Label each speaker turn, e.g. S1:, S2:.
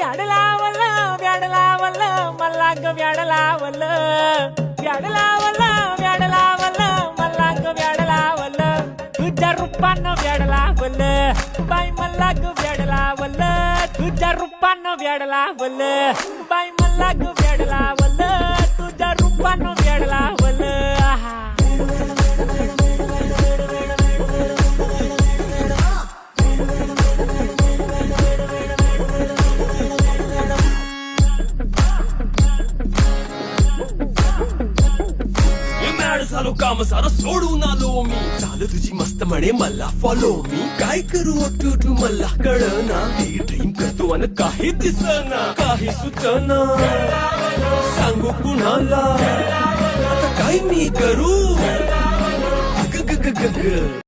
S1: व्याडलावलं व्याडलावलं मला ग व्याडलावलं व्याडलावलं व्याडलावलं मला ग व्याडलावलं तुझ्या रूपानं व्याडलावलं बाई मला ग व्याडलावलं तुझ्या रूपानं व्याडलावलं बाई मला ग व्याडलावलं तुझ्या रूपानं व्याडलावलं
S2: झालो काम सारं सोडून आलो मी चाल तुझी मस्त म्हणे मला फॉलो मी काय करू टू मला कळना हे ड्रीम करतो आणि काही दिसना काही सुचना सांगू कुणाला आता काय मी करू ग ग ग ग ग